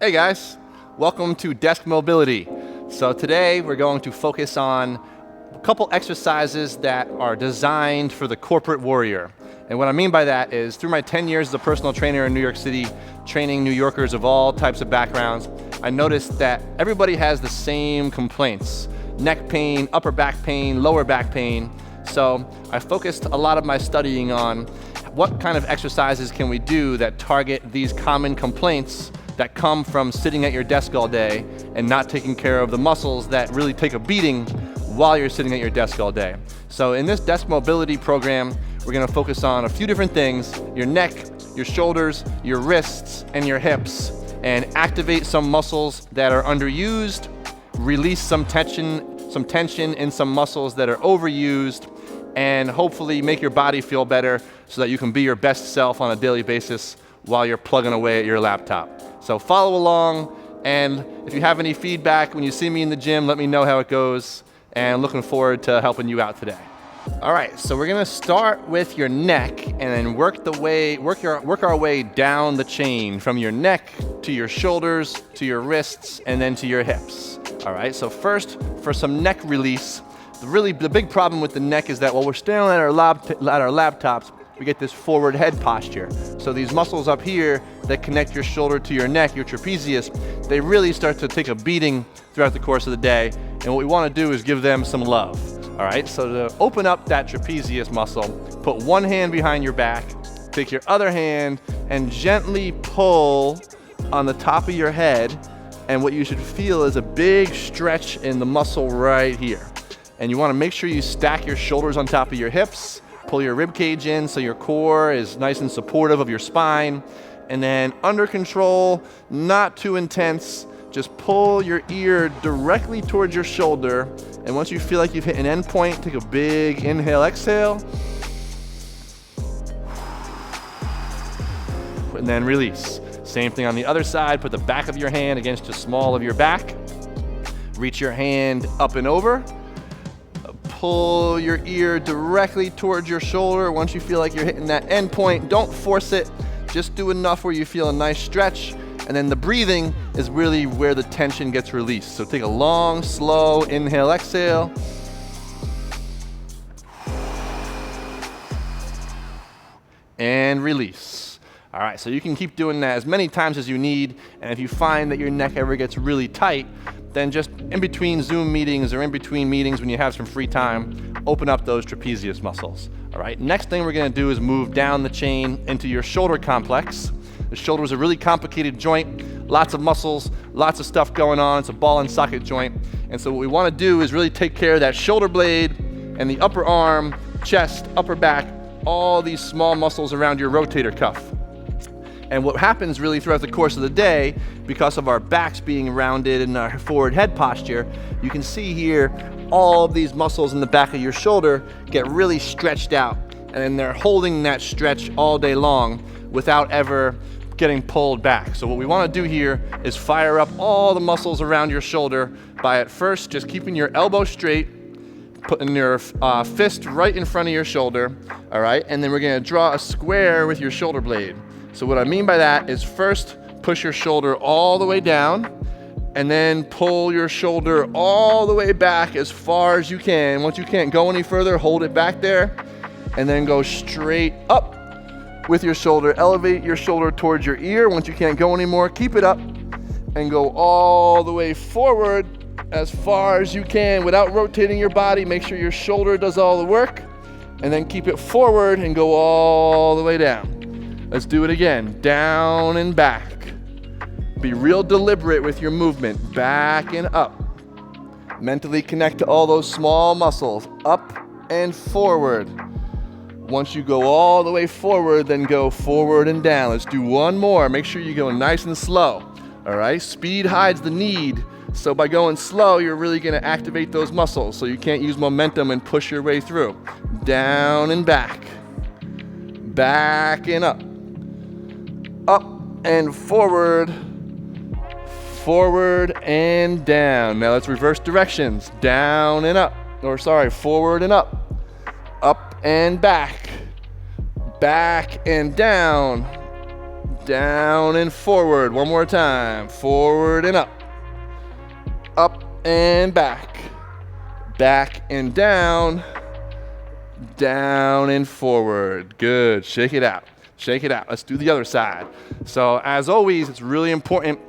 Hey guys, welcome to Desk Mobility. So today we're going to focus on a couple exercises that are designed for the corporate warrior. And what I mean by that is through my 10 years as a personal trainer in New York City, training New Yorkers of all types of backgrounds, I noticed that everybody has the same complaints: neck pain, upper back pain, lower back pain. So I focused a lot of my studying on what kind of exercises can we do that target these common complaints that come from sitting at your desk all day and not taking care of the muscles that really take a beating while you're sitting at your desk all day. So in this desk mobility program, we're gonna focus on a few different things: your neck, your shoulders, your wrists, and your hips, and activate some muscles that are underused, release some tension in some muscles that are overused, and hopefully make your body feel better so that you can be your best self on a daily basis while you're plugging away at your laptop. So follow along, and if you have any feedback when you see me in the gym, let me know how it goes, and looking forward to helping you out today. All right, so we're gonna start with your neck and then work our way down the chain from your neck to your shoulders, to your wrists, and then to your hips. All right, so first, for some neck release, the big problem with the neck is that while we're staring at our laptops, we get this forward head posture. So these muscles up here that connect your shoulder to your neck, your trapezius, they really start to take a beating throughout the course of the day. And what we want to do is give them some love. All right, so to open up that trapezius muscle, put one hand behind your back, take your other hand and gently pull on the top of your head. And what you should feel is a big stretch in the muscle right here. And you want to make sure you stack your shoulders on top of your hips. Pull your rib cage in so your core is nice and supportive of your spine. And then under control, not too intense, just pull your ear directly towards your shoulder. And once you feel like you've hit an end point, take a big inhale, exhale. And then release. Same thing on the other side. Put the back of your hand against the small of your back. Reach your hand up and over. Pull your ear directly towards your shoulder. Once you feel like you're hitting that end point, don't force it. Just do enough where you feel a nice stretch. And then the breathing is really where the tension gets released. So take a long, slow inhale, exhale. And release. All right, so you can keep doing that as many times as you need. And if you find that your neck ever gets really tight, then just in between Zoom meetings or in between meetings when you have some free time, open up those trapezius muscles. All right, next thing we're gonna do is move down the chain into your shoulder complex. The shoulder is a really complicated joint, lots of muscles, lots of stuff going on. It's a ball and socket joint. And so what we wanna do is really take care of that shoulder blade and the upper arm, chest, upper back, all these small muscles around your rotator cuff. And what happens really throughout the course of the day, because of our backs being rounded and our forward head posture, you can see here all of these muscles in the back of your shoulder get really stretched out. And then they're holding that stretch all day long without ever getting pulled back. So what we want to do here is fire up all the muscles around your shoulder by at first just keeping your elbow straight, putting your fist right in front of your shoulder, all right? And then we're gonna draw a square with your shoulder blade. So what I mean by that is first push your shoulder all the way down and then pull your shoulder all the way back as far as you can. Once you can't go any further, hold it back there and then go straight up with your shoulder. Elevate your shoulder towards your ear. Once you can't go anymore, keep it up and go all the way forward as far as you can without rotating your body. Make sure your shoulder does all the work and then keep it forward and go all the way down. Let's do it again. Down and back. Be real deliberate with your movement. Back and up. Mentally connect to all those small muscles. Up and forward. Once you go all the way forward, then go forward and down. Let's do one more. Make sure you go nice and slow. All right? Speed hides the need. So by going slow, you're really going to activate those muscles. So you can't use momentum and push your way through. Down and back. Back and up. Up and forward, forward and down. Now let's reverse directions. Down and up, forward and up and back, back and down, down and forward. One more time. Forward and up. Up and back. Back and down. Down and forward. Good. Shake it out. Shake it out. Let's do the other side. So as always, it's really important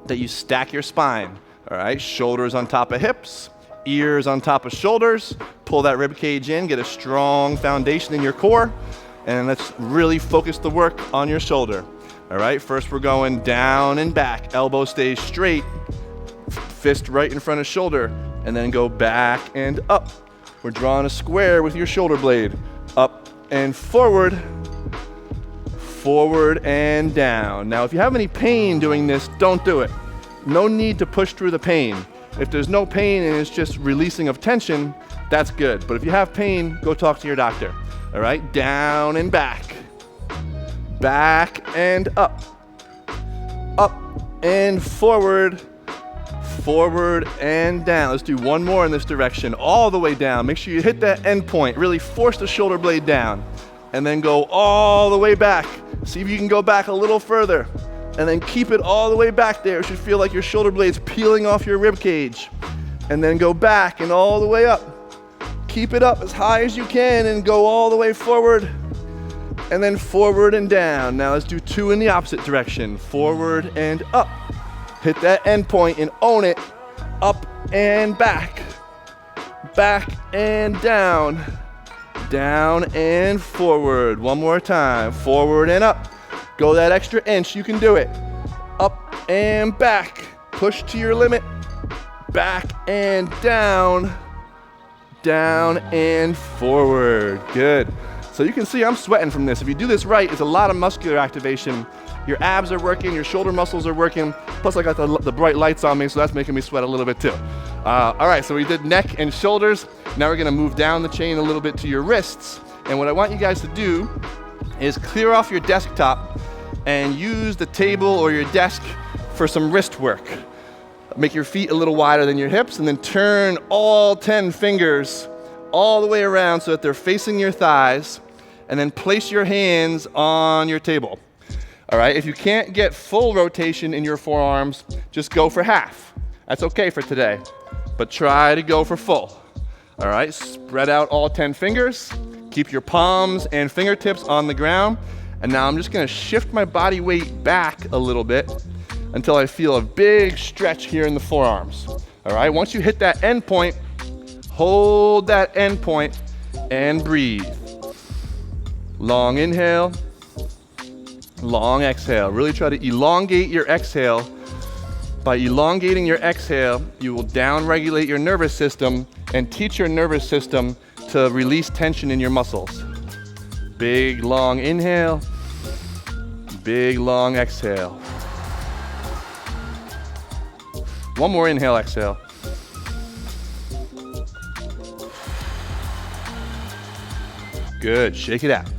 that you stack your spine. All right, shoulders on top of hips, ears on top of shoulders. Pull that rib cage in, get a strong foundation in your core, and let's really focus the work on your shoulder. All right, first we're going down and back. Elbow stays straight, fist right in front of shoulder, and then go back and up. We're drawing a square with your shoulder blade. Up and forward. Forward and down. Now, if you have any pain doing this, don't do it. No need to push through the pain. If there's no pain and it's just releasing of tension, that's good. But if you have pain, go talk to your doctor. All right, down and back. Back and up. Up and forward. Forward and down. Let's do one more in this direction, all the way down. Make sure you hit that end point. Really force the shoulder blade down. And then go all the way back. See if you can go back a little further. And then keep it all the way back there. It should feel like your shoulder blade's peeling off your rib cage. And then go back and all the way up. Keep it up as high as you can and go all the way forward. And then forward and down. Now let's do two in the opposite direction. Forward and up. Hit that end point and own it. Up and back. Back and down. Down and forward. One more time. Forward and up. Go that extra inch. You can do it. Up and back. Push to your limit. Back and down. Down and forward. Good. So you can see I'm sweating from this. If you do this right, it's a lot of muscular activation. Your abs are working, your shoulder muscles are working. Plus I got the bright lights on me, so that's making me sweat a little bit too. All right, so we did neck and shoulders. Now we're gonna move down the chain a little bit to your wrists. And what I want you guys to do is clear off your desktop and use the table or your desk for some wrist work. Make your feet a little wider than your hips and then turn all 10 fingers all the way around so that they're facing your thighs, and then place your hands on your table. All right, if you can't get full rotation in your forearms, just go for half. That's okay for today, but try to go for full. All right, spread out all 10 fingers. Keep your palms and fingertips on the ground. And now I'm just gonna shift my body weight back a little bit until I feel a big stretch here in the forearms. All right, once you hit that end point, hold that end point and breathe. Long inhale, long exhale. Really try to elongate your exhale. By elongating your exhale, you will down-regulate your nervous system and teach your nervous system to release tension in your muscles. Big, long inhale, big, long exhale. One more inhale, exhale. Good, shake it out.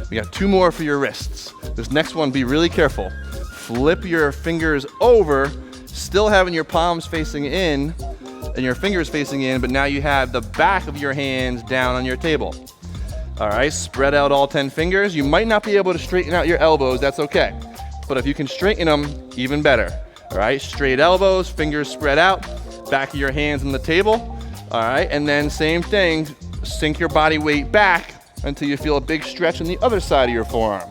We got two more for your wrists. This next one, be really careful. Flip your fingers over, still having your palms facing in and your fingers facing in, but now you have the back of your hands down on your table. All right, spread out all 10 fingers. You might not be able to straighten out your elbows, that's okay. But if you can straighten them, even better. All right, straight elbows, fingers spread out, back of your hands on the table. All right, and then same thing, sink your body weight back until you feel a big stretch on the other side of your forearm.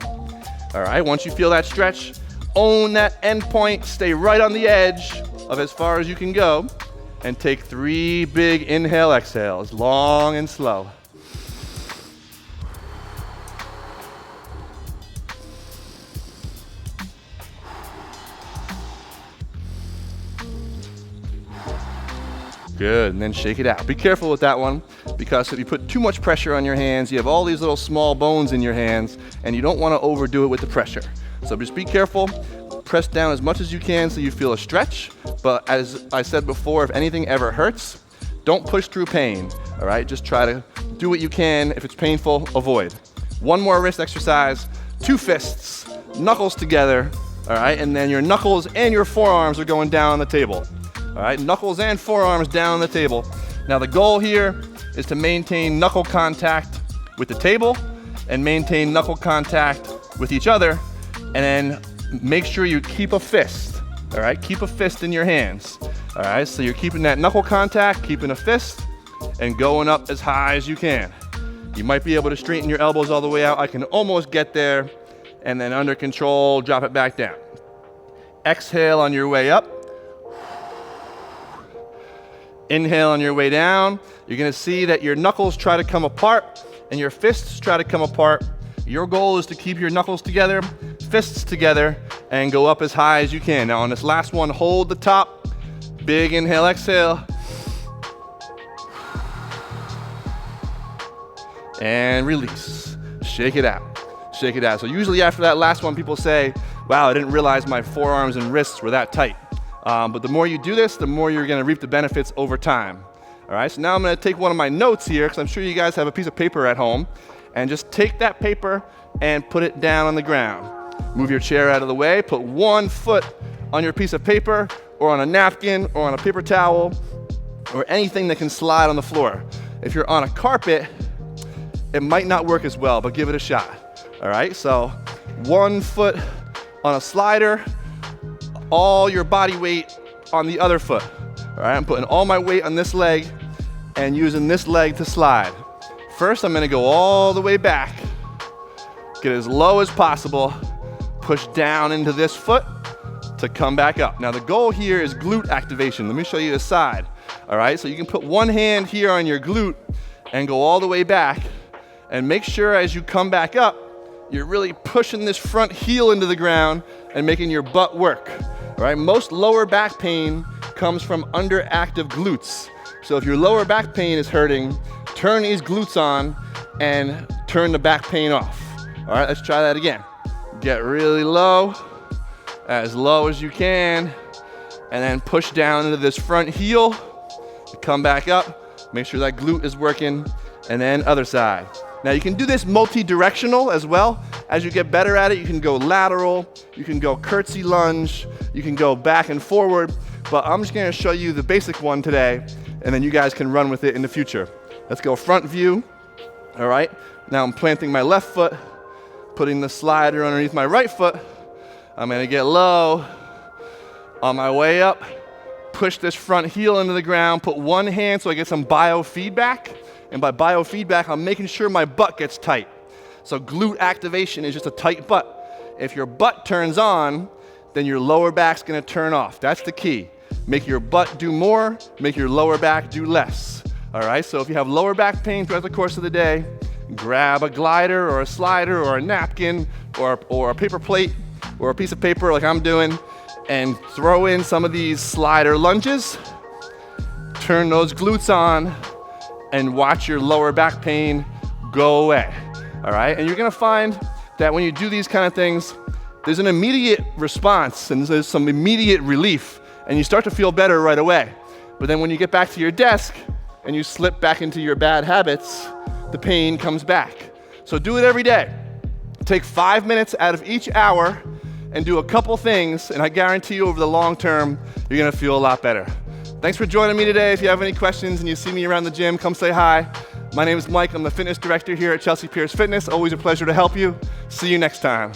All right, once you feel that stretch, own that end point, stay right on the edge of as far as you can go, and take 3 big inhale exhales, long and slow. Good, and then shake it out. Be careful with that one, because if you put too much pressure on your hands, you have all these little small bones in your hands, and you don't want to overdo it with the pressure. So just be careful. Press down as much as you can so you feel a stretch, but as I said before, if anything ever hurts, don't push through pain, all right? Just try to do what you can. If it's painful, avoid. One more wrist exercise, 2 fists, knuckles together, all right? And then your knuckles and your forearms are going down on the table. All right, knuckles and forearms down on the table. Now the goal here is to maintain knuckle contact with the table and maintain knuckle contact with each other, and then make sure you keep a fist, all right? Keep a fist in your hands, all right? So you're keeping that knuckle contact, keeping a fist, and going up as high as you can. You might be able to straighten your elbows all the way out. I can almost get there, and then under control, drop it back down. Exhale on your way up. Inhale on your way down. You're gonna see that your knuckles try to come apart and your fists try to come apart. Your goal is to keep your knuckles together, fists together, and go up as high as you can. Now on this last one, hold the top. Big inhale, exhale. And release. Shake it out. Shake it out. So usually after that last one, people say, wow, I didn't realize my forearms and wrists were that tight. But the more you do this, the more you're gonna reap the benefits over time. All right, so now I'm gonna take one of my notes here, because I'm sure you guys have a piece of paper at home, and just take that paper and put it down on the ground. Move your chair out of the way, put one foot on your piece of paper, or on a napkin, or on a paper towel, or anything that can slide on the floor. If you're on a carpet, it might not work as well, but give it a shot. All right, so 1 foot on a slider, all your body weight on the other foot. All right, I'm putting all my weight on this leg and using this leg to slide. First, I'm gonna go all the way back, get as low as possible, push down into this foot to come back up. Now the goal here is glute activation. Let me show you the side. All right, so you can put one hand here on your glute and go all the way back, and make sure as you come back up, you're really pushing this front heel into the ground and making your butt work. All right, most lower back pain comes from underactive glutes. So if your lower back pain is hurting, turn these glutes on and turn the back pain off. All right, let's try that again. Get really low as you can, and then push down into this front heel, come back up, make sure that glute is working, and then other side. Now you can do this multi-directional as well. As you get better at it, you can go lateral, you can go curtsy lunge, you can go back and forward, but I'm just gonna show you the basic one today, and then you guys can run with it in the future. Let's go front view, all right? Now I'm planting my left foot, putting the slider underneath my right foot. I'm gonna get low. On my way up, push this front heel into the ground, put one hand so I get some biofeedback. And by biofeedback, I'm making sure my butt gets tight. So glute activation is just a tight butt. If your butt turns on, then your lower back's gonna turn off. That's the key. Make your butt do more, make your lower back do less. All right, so if you have lower back pain throughout the course of the day, grab a glider or a slider or a napkin or a paper plate or a piece of paper like I'm doing, and throw in some of these slider lunges, turn those glutes on, and watch your lower back pain go away, all right? And you're gonna find that when you do these kind of things, there's an immediate response and there's some immediate relief, and you start to feel better right away. But then when you get back to your desk and you slip back into your bad habits, the pain comes back. So do it every day. Take 5 minutes out of each hour and do a couple things, and I guarantee you over the long term, you're gonna feel a lot better. Thanks for joining me today. If you have any questions and you see me around the gym, come say hi. My name is Mike. I'm the fitness director here at Chelsea Piers Fitness. Always a pleasure to help you. See you next time.